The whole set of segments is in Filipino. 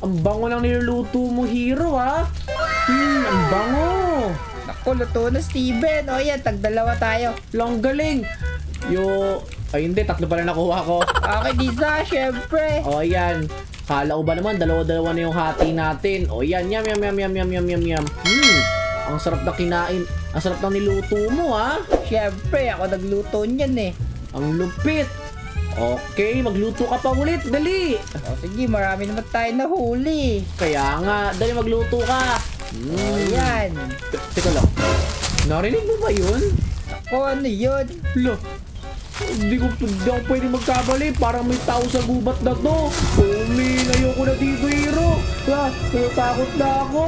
Ang bango ng niluluto mo, Hero, ha? Ang bango. Naku, luto na, Steven. O yan, tagdalawa tayo. Lang galing. Ay hindi, tatlo pala nakuha ko. Okay, Disa, syempre. O yan. Kala ko ba naman, dalawa-dalawa na yung hati natin. O yan, yum. Ang sarap na kinain. Ang sarap ng niluto mo, ha? Syempre, ako nagluto niyan eh. Ang lupit. Okay, magluto ka pa ulit. Dali. O sige, marami naman tayo nahuli. Kaya nga, dali magluto ka. O yan. Teka lang. Narinig mo ba yun? Ako, ano yun? Lo, hindi ako pwede magkabali. Parang may tao sa gubat na to. Ayoko na dito, Hero. Natakot na ako.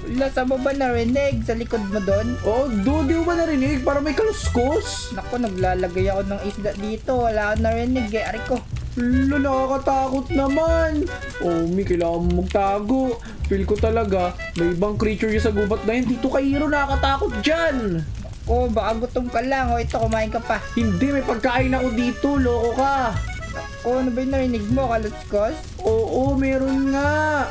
Wala, saan mo ba narinig? Sa likod mo doon? Oh, di mo ba narinig? Parang may kaluskos. Naku, naglalagay ako ng isda dito. Wala akong narinig eh. Ari ko. Nakakatakot naman. Kailangan mo magtago. Feel ko talaga, may ibang creature yung sa gubat na yun. Dito kay Hero, nakakatakot dyan. Oh, baka gutom ka lang. O ito, kumain ka pa. Hindi, may pagkain ako dito. Loko ka. Oh, ano ba yung narinig mo? Kaluskos? Oo, meron nga.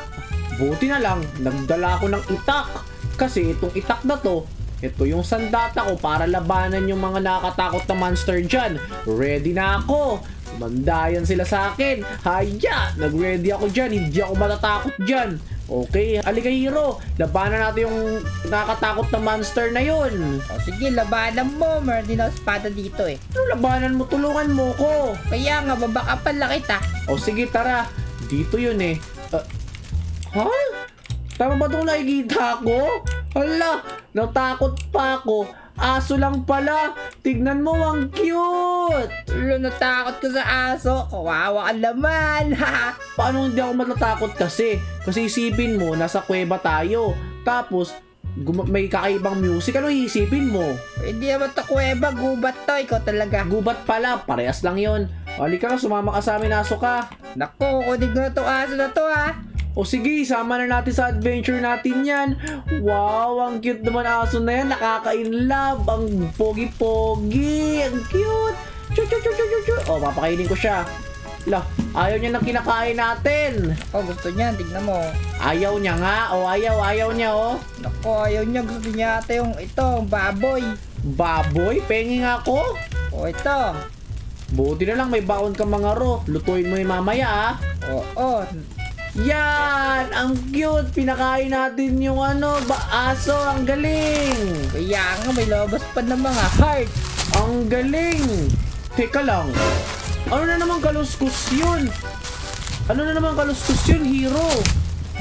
Buti na lang, nagdala ako ng itak. Kasi itong itak na to, ito yung sandata ko para labanan yung mga nakakatakot na monster dyan. Ready na ako. Mandayan sila sa akin. Haya, nag-ready ako dyan. Hindi ako matatakot dyan. Okay, halika Hero. Labanan natin yung nakakatakot na monster na yun. O sige, labanan mo. Meron din ako espada dito eh. Ano labanan mo? Tulungan mo ko. Kaya nga, babaka pala kita. O sige, tara. Dito yun eh. Ha? Tama ba itong nakikita ko? Hala, natakot pa ako. Aso lang pala. Tignan mo, ang cute. Ulo, natakot ko sa aso. Kawawa ka naman. Paano hindi ako matatakot kasi? Kasi isipin mo, nasa kuweba tayo. Tapos, may kakaibang music. Ano iisipin mo? Hindi naman to kuweba. Gubat to. Ikaw talaga. Gubat pala. Parehas lang yon. Halika ka, sumama ka sa amin, aso ka. Naku, kunig na to aso na to ha. O sige, sama na natin sa adventure natin yan. Wow, ang cute naman aso na yan. Nakaka-inlove. Ang pogi-pogi. Ang cute. Chu. O, papakainin ko siya. Lah, ayaw niya ng kinakain natin. Oh, gusto niya. Tignan mo. Ayaw niya nga. O, ayaw niya, o. Naku, ayaw niya. Gusto niya ata yung ito, baboy. Baboy? Pengi nga ako. O ito. Buti na lang may baon ka mga ro. Lutuin mo yung mamaya, ah. Oo. Yan! Ang cute! Pinakain natin yung aso. Ang galing! Kaya nga, may labas pa ng mga heart. Ang galing! Teka lang. Ano na naman kaluskus yun? Hero?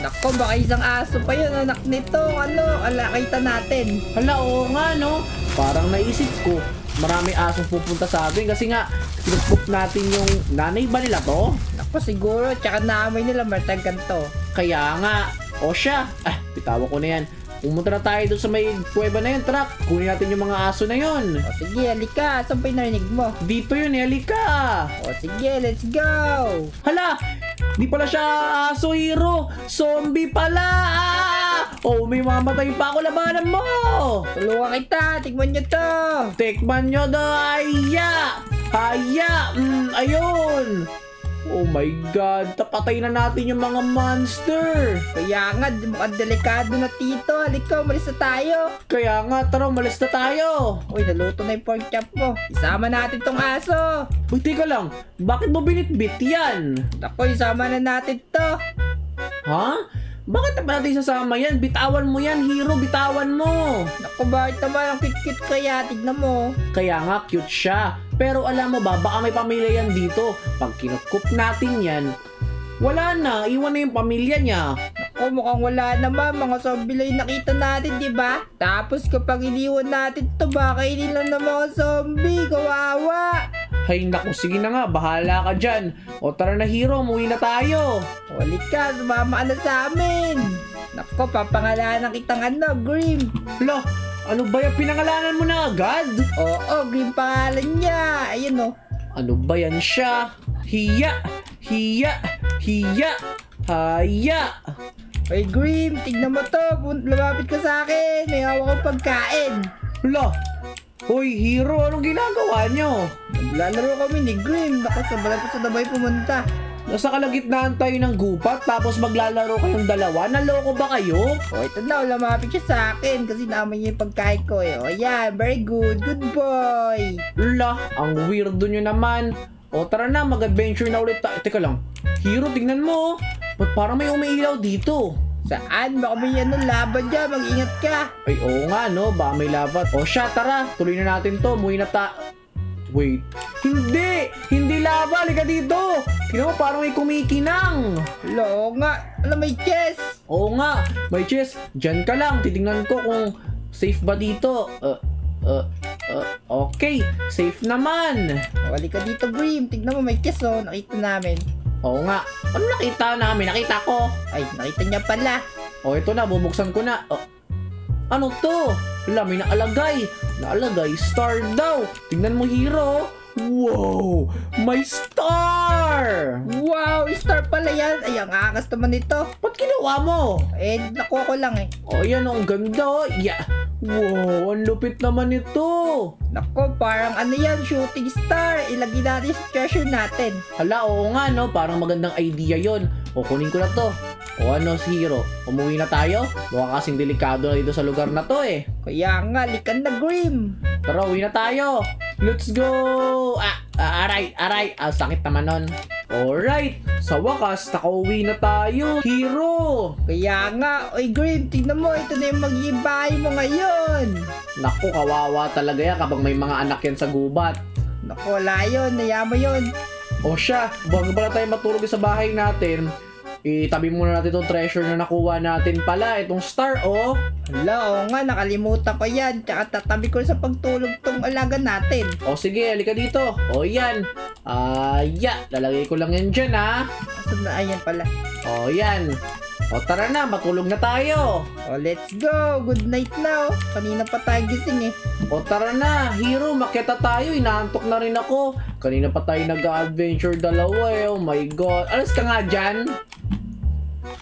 Naku, baka isang aso pa yun. Anak nito. Kita natin. Hala, oo nga, no? Parang naisip ko, marami asong pupunta sa atin kasi nga, pinupok natin yung nanay ba nila to? Naku, siguro. Tsaka naamoy nila martag ganito. Kaya nga, o siya, bitawan ko na yan. Pumunta na tayo doon sa may kuweba na yun, truck. Kunin natin yung mga aso na yun. O sige, halika. Saan pa yung narinig mo? Dito yun, halika. O sige, let's go. Hala, di pala siya aso, Hero. Zombie pala. Oh, may mamatay pa ako, labanan mo. Tulungan kita. Tignan nyo to. Tikman nyo na, haya. Ayun. Oh my God, tapatay na natin yung mga monster. Kaya nga, mukhang delikado na tito. Halika, umalis na tayo. Kaya nga, tara, malis na tayo. Uy, naluto na yung pork chop mo. Isama natin tong aso. Uy, teka lang, bakit mo binitbit yan? Naku, isama na natin to. Ha? Bakit na natin sasama yan? Bitawan mo yan, Hero, bitawan mo. Naku, bakit naman ang cute-cute kaya? Tignan mo. Kaya nga, cute siya. Pero alam mo ba, baka may pamilya yan dito. Pag kinukup natin yan, wala na, iwan na yung pamilya niya. Naku, mukhang wala naman. Mga zombie lang yung nakita natin, di ba? Tapos kapag iniwan natin to, baka inilan ng mga zombie. Kawawa. Hay naku, sige na nga, bahala ka dyan. O tara na, Hero, umuwi na tayo. Walik ka, sumama ka na sa amin. Naku, papangalanan kitang Grim. Hala, ano ba yung pinangalanan mo na agad? Oo, Grim pangalan niya. Ayun o. Ano ba yan siya? Hiya! Haya! Hey Grim, tignan mo to. Lumapit ka sa akin. May hawak kong pagkain. Hala! Hoy, Hero, anong ginagawa nyo? Naglalaro kami ni Grim. Naku, sabay pa sa dabay pumunta. Nasa kalagitnaan tayo ng gupat tapos maglalaro kayong dalawa? Naloko ba kayo? O, ito na, lumapit siya sa akin kasi naman niya yung pagkain ko eh. O, yan, very good, good boy. La, ang weirdo nyo naman. O tara na, mag-adventure na ulit tayo. Teka lang, Hero, tingnan mo. Ba't parang may umiilaw dito? Saan? Baka may laban dyan, mag-ingat ka. Ay, oo nga, no? Baka may labat. O siya, tara. Tuloy na natin to. Muwi na Wait. Hindi! Hindi lava! Halika dito! Tingnan mo, parang may kumikinang. Oo nga, alam may chest. Oo nga, may chest. Diyan ka lang. Titingnan ko kung safe ba dito. Okay. Safe naman. O, halika dito, Grim. Tignan mo, may chest oh, nakita namin. Oo nga. Ano nakita namin? Nakita ko. Ay, nakita niya pala. O, ito na. Bubuksan ko na. Ano to? Wala, may naalagay. Naalagay, star daw. Tingnan mo, Hero. Wow! May star! Wow, star pala yan. Ay, ang akas naman ito. Ba't ginawa mo? Eh, nakuha ko lang eh. O, yan. Ang ganda. Oh. Yeah. Wow, ang lupit naman ito. Nako, parang ano yan, shooting star. Ilagay natin sa treasure natin. Hala, oo nga, no? Parang magandang idea yon. O, kunin ko na to. O ano, si Hero? Umuwi na tayo? Mukha kasing delikado na dito sa lugar na to eh. Kaya nga, likan na, Grim. Tara, uwi na tayo. Let's go! Aray. Sakit naman nun. Alright, sa wakas, nakauwi na tayo. Hero! Kaya nga, oy Grim, tignan mo, ito na yung magiging bahay mo ngayon. Naku, kawawa talaga yan kapag may mga anak yan sa gubat. Naku, wala yun, nayama yun. O siya, bago pala tayo matulog sa bahay natin, itabi muna natin itong treasure na nakuha natin pala. Itong star, oh. Hala, oo nga, nakalimutan ko yan. Tsaka tatabi ko sa pagtulog tong alaga natin. O sige, halika dito. O yan. Lalagay ko lang yan dyan, ha. Asan na, ayan pala. O yan. O tara na, matulog na tayo. O, let's go. Good night na, oh. Kanina pa tayo gising eh. O tara na, Hero, makyata tayo. Inaantok na rin ako. Kanina pa tayo nag-adventure dalawa eh. Oh my God. Alas ka nga dyan.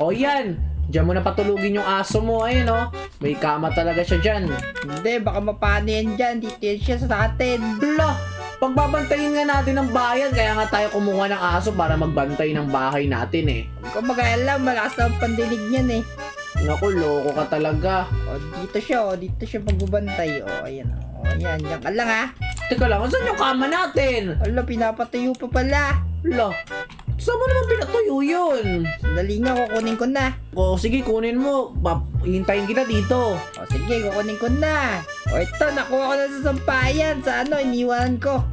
O yan. Diyan mo na patulugin yung aso mo. Ayun oh. May kama talaga siya dyan. Hindi, baka mapano yan dyan. Dito yan siya sa atin. Hala, pagbabantayin nga natin ang bayan. Kaya nga tayo kumuha ng aso para magbantay ng bahay natin eh. Kung mag-alam, malakas na ang pandinig niyan eh. Naku, loko ka talaga. O, dito siya magbubantay. O, ayan. O, ayan. Yan ka lang ha. Teka lang, saan yung kama natin? Ala, pinapatayo pa pala. Hala, saan mo naman pinatuyo yun? Sandali nga, kukunin ko na. O sige, kunin mo. Hintayin kita dito. O, sige, kukunin ko na. O, ito, nakuha ko na sa sampayan. Sa ano, iniwanan ko.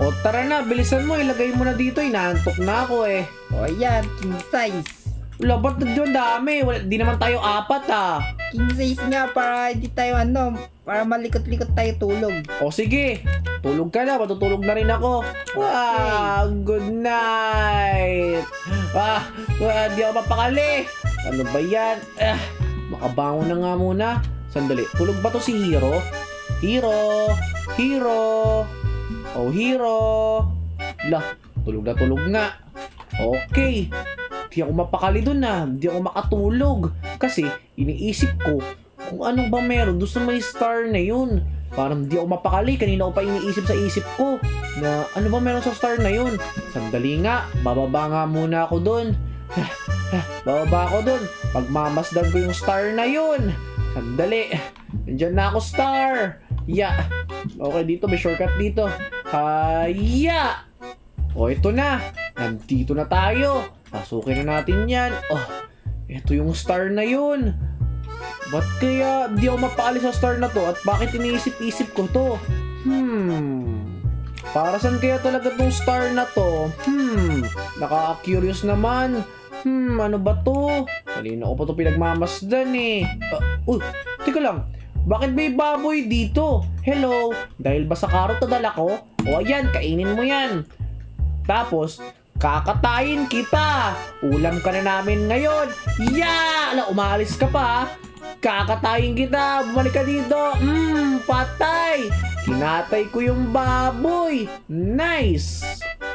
O tara na, bilisan mo. Ilagay mo na dito. Inaantok na ako eh. O, ayan, king size. Wala, ba't doon dami? Di naman tayo apat ah. King size nga para hindi tayo para malikot-likot tayo tulog. O sige, tulog ka na. Matutulog na rin ako. Good night. Di ako mapakali. Ano ba yan? Makabangon na nga muna. Sandali, tulog ba to si Hero? Hero! Oh, Hero! Lah, tulog na. Okay. Di ako mapakali dun na. Di ako makatulog. Kasi, iniisip ko kung anong ba meron doon sa may star na yun. Parang di ako mapakali. Kanina ko pa iniisip sa isip ko na ano ba meron sa star na yun. Sandali nga. Bababa nga muna ako dun. Bababa ako dun. Pagmamasdan ko yung star na yun. Sandali. Nandyan na ako, star. Yeah. Okay, dito. May shortcut dito. Yeah. O, ito na. Nandito na tayo. Pasukin na natin yan. Oh, ito yung star na yun. Ba't kaya di ako mapaalis sa star na to? At bakit iniisip-isip ko to? Para saan kaya talaga tong star na to? Nakaka-curious naman. Ano ba to? Kanina ko pa to pinagmamasdan eh. Teka lang. Bakit may baboy dito? Hello? Dahil ba sa karot na dala ko? O ayan, kainin mo yan. Tapos, kakatayin kita. Ulam ka na namin ngayon. Ala, umaalis ka pa. Kakatayin kita. Bumalik ka dito. Patay. Kinatay ko yung baboy. Nice.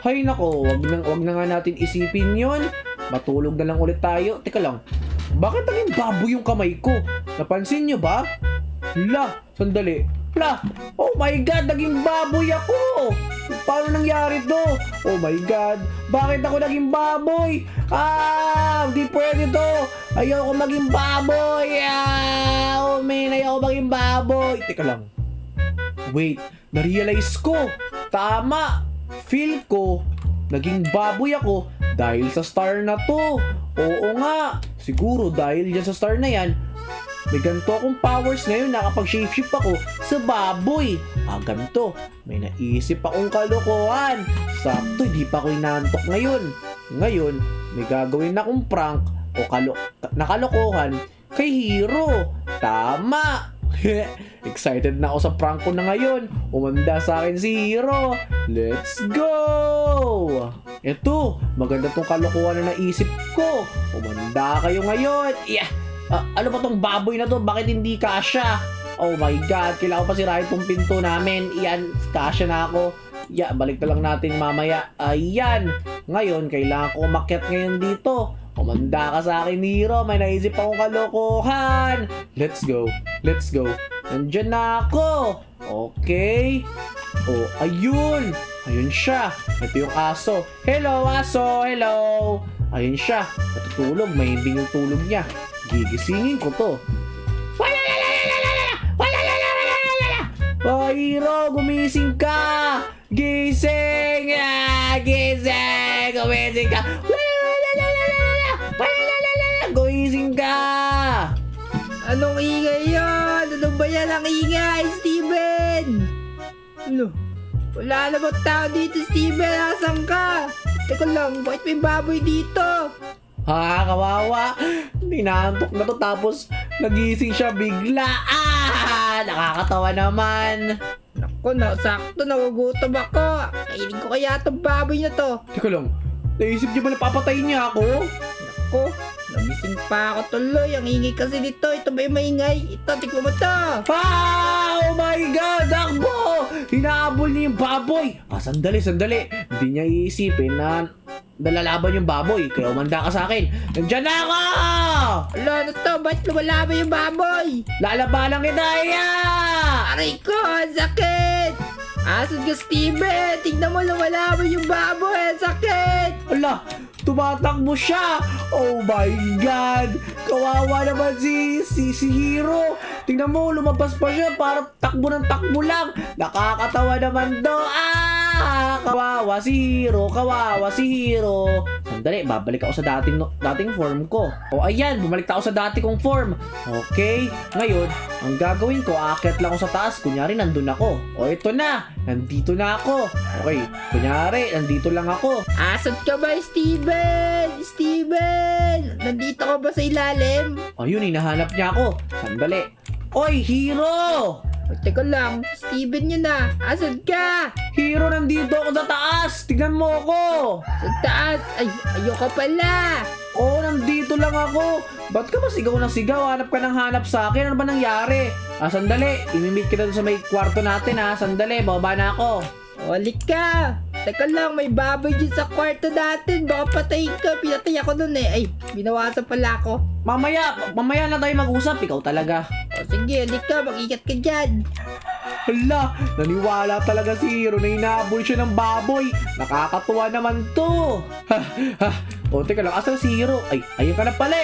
Hay nako, wag na nga natin isipin yon. Matulog na lang ulit tayo. Teka lang. Bakit naging baboy yung kamay ko? Napansin nyo ba? Sandali. Oh my God, naging baboy ako. Paano nangyari to? Oh my God. Bakit ako naging baboy? Hindi pwede to. Ayoko maging baboy. Oh man, ayoko maging baboy. Teka lang. Wait, narealize ko. Tama. Feel ko, naging baboy ako dahil sa star na to. Oo nga. Siguro dahil yan sa star na yan, may ganito akong powers ngayon na kapag shape-shift ako sa baboy. Ganito. May naisip akong kalokohan. Sakto, hindi pa ako inantok ngayon. Ngayon, may gagawin akong prank o nakalokohan kay Hero. Tama! Excited na ako sa prank ko na ngayon. Umanda sa akin si Hero. Let's go! Eto, maganda tong kalokohan na naisip ko. Umanda kayo ngayon. Yeah! Ano ba tong baboy na to? Bakit hindi kasya? Oh my God, kailangan pa sirahin tong pinto namin. Yan, kasya na ako. Yeah, balik na lang natin mamaya. Ayan. Ngayon, kailangan ko umakyat ngayon dito. Kumanda ka sa akin, Hero. May naisip akong kalokohan. Let's go. Let's go. Nandyan na ako. Okay. Oh, ayun. Ayun siya. Ito yung aso. Hello, aso. Hello. Ayun siya. Natutulog. Mahimbing yung tulog niya. Gigisingin ko to. Oh, Hero, gumising ka! Gising! Gising! Gumising ka! Gumising ka! Anong ingay yun? Ano ba yan ang ingay, Steven? Ano? Wala na ba tao dito, Steven? Asan ka? Teka lang, bakit may baboy dito? Kawawa. Ninantok na to tapos nagising siya bigla. Nakakatawa naman. Naku, sakto, nagugutom ako. Kainin ko kaya itong baboy na to. Teka lang, naisip niyo ba na papatayin niya ako? Naku, namising pa ako tuloy. Ang ingay kasi dito. Ito ba yung maingay? Ito, tignan mo to. Oh my God! Takbo! Hinahabol niya yung baboy. Sandali. Hindi niya iisipin na nalalaban yung baboy. Kaya umanda ka sa akin. Nandiyan na ako! Ala, ano to? Ba't lumalaban yung baboy? Lalabanan kita, Aray ko, ang sakit! Asan ka, Steven? Tignan mo, lumalaban yung baboy. Ang sakit! Ala, tumatakbo siya! Oh my God! Kawawa naman si Hero! Tingnan mo, lumabas pa siya para takbo ng takbo lang! Nakakatawa naman do! Kawawa si Hero! Sandali, babalik ako sa dating form ko. O ayan, bumalik ako sa dati kong form. Okay, ngayon, ang gagawin ko, aakyat lang ako sa taas. Kunyari, nandun ako. O ito na, nandito na ako. Okay, kunyari, nandito lang ako. Asan ka ba, Steven? Steven! Nandito ka ba sa ilalim? Ayun, hinahanap niya ako. Sandali. Oy, Hero! O, teka lang, Steven yun na. Asan ka? Hero, nandito ako sa taas! Tignan mo ako! Sa taas. Ay, ayoko pala. Oo, nandito lang ako. Ba't ka ba sigaw ng sigaw? Hanap ka ng hanap sa akin. Ano ba nangyari? Sandali. Imimit kita doon sa may kwarto natin Sandali, baba na ako. Halik ka. Teka lang, may baboy dyan sa kwarto natin. Baka patayin ka. Pinatay ako dun Ay, binawasan pala ako. Mamaya na tayo mag-usap. Ikaw talaga. O sige, halik ka. Mag-ingat ka dyan. Hala, naniwala talaga si Hero na inaabol siya ng baboy. Nakakatuwa naman to. O, teka lang, asan si Hero? Ay, ayun ka na pala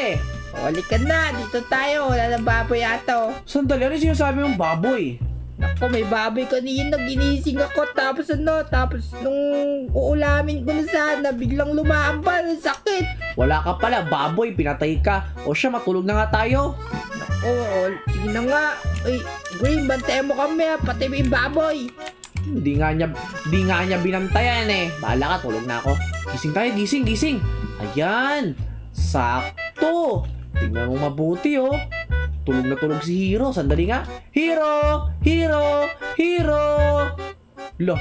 O, halik ka na. Dito tayo. Wala na baboy ato. Sandali, ano sinasabi mong baboy? Naku, may baboy kanina. Ginising ako. Tapos nung uulamin ko na sana, biglang lumambal. Sakit. Wala ka pala, baboy, pinatay ka. O siya, matulog na nga tayo. Oo, sige na nga. Uy, Green, bantayan mo kami pati may baboy. Hindi nga niya binantayan Bahala ka, tulog na ako. Gising tayo, gising. Ayan, sakto. Tingnan mo mabuti Tulog na tulog si Hero. Sandali nga. Hero! Lo,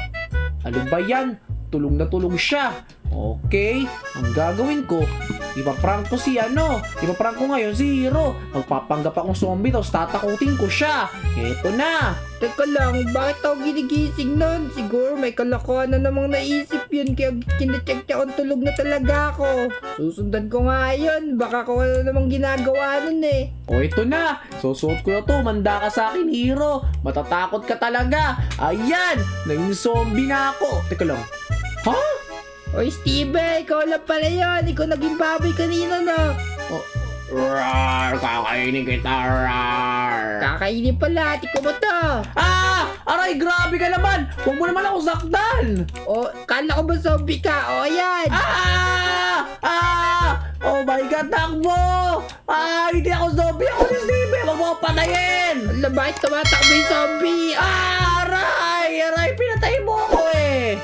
ano ba yan? Tulog na tulog siya. Okay, ang gagawin ko, ipaprank ko ipaprank ko ngayon si Hero. Magpapanggap akong zombie tapos tatakutin ko siya. Eto na. Teka lang, bakit ako ginigising nun? Siguro may kalokohan na namang naisip yun kaya kinacheck niya kung tulog na talaga ako. Susundan ko nga yun, baka kung ano namang ginagawa nun eh. O ito na, susuot ko na to, manda ka sa akin Hero. Matatakot ka talaga. Ayan, naging zombie na ako. Teka lang, ha? Oy Steven, ikaw lang pala yun. Ikaw naging baboy kanina no. Rar, kakainin kita, rar. Kakainin pala, tiko mo to. Ah! Aray, grabe ka naman! Huwag mo naman ako saktan! O, kala ko ba zombie ka? O, ayan. Ah! Ah! Oh my God, takbo! Ah, hindi ako zombie! Ako si Steve! Huwag mo ako patayin! Alam, bakit tumatakbo yung zombie? Ah! Aray! Aray! Pinatay mo ako eh!